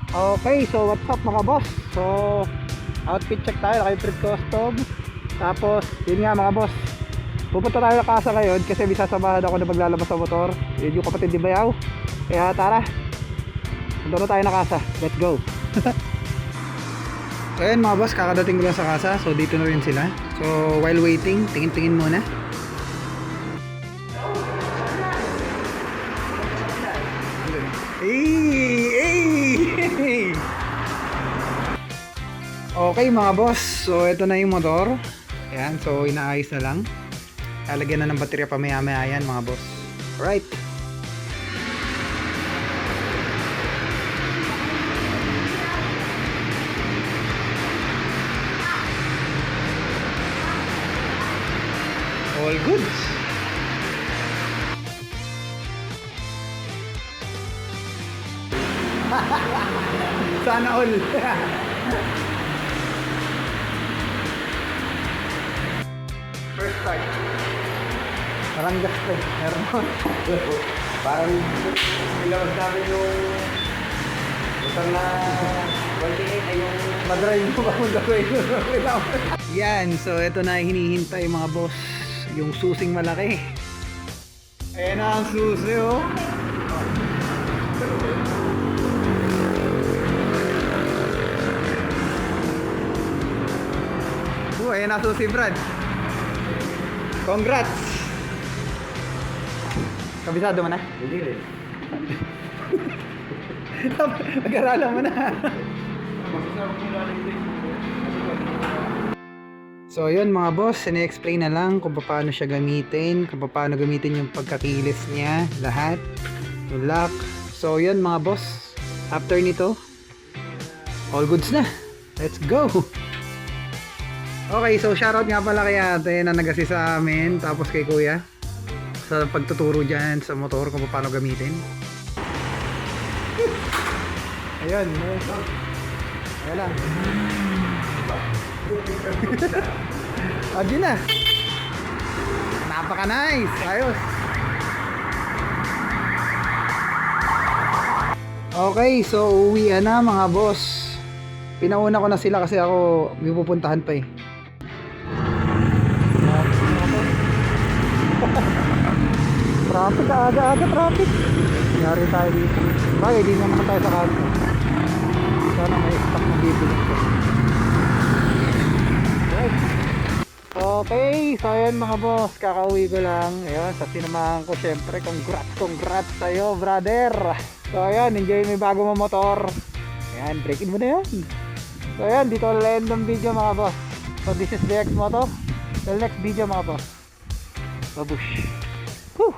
Okay, so what's up mga boss? So outfit check tayo, naka-Fred Custom. Tapos yun nga mga boss, pupunta tayo sa casa ngayon kasi may sasamahan ako na maglalabas sa motor. Yun yung kapatid ni Bayaw. Kaya tara, punta na tayo na casa. Let's go. So ayun mga boss, kakadating ko lang sa casa. So dito na rin sila. So while waiting, tingin-tingin muna. Hey! Okay mga boss, so ito na yung motor. Ayan, so inaayos na lang. Lalagyan na ng baterya pa maya-maya yan mga boss. Alright. All goods. Sana all. First start. Parang gasto. Meron mo. Parang nilawag namin yung butang na 28 ay yung madrive mo ba kung gawin. Yan. So ito na hinihintay mga boss. Yung susing malaki. Ayan na ang susi oh. Ayan na susi Brad. Congrats. Kabisado mo na? Hindi rin. Mag-aralan mo na. So yun mga boss, sini-explain na lang kung paano siya gamitin, kung paano gamitin yung pagkakilis niya, lahat, yung lock. So yun mga boss, after nito, all goods na. Let's go! Okay, so shoutout nga pala kay ate na nag-assist sa amin, tapos kay kuya sa pagtuturo dyan sa motor kung paano gamitin. Ayun, ayun lang. Ayun na. Napaka nice, ayos. Okay, so uwi na mga boss. Pinauna ko na sila kasi ako may pupuntahan pa eh. Traffic, aga-aga traffic. Yari tayo dito. Bagay, di naman tayo sa kanto. Sana may stock na bibigyan ko. Right. Okay, so ayan mga boss, kakauwi ko lang. Ayun, sa sinamahan ko syempre, congrats sa'yo brother. So ayan, enjoy mo yung bago mo motor. Ayan, break-in mo na yan. So ayan, dito ang end ng video mga boss. So this is BX Moto. Till next video mga boss. Babush. Whew.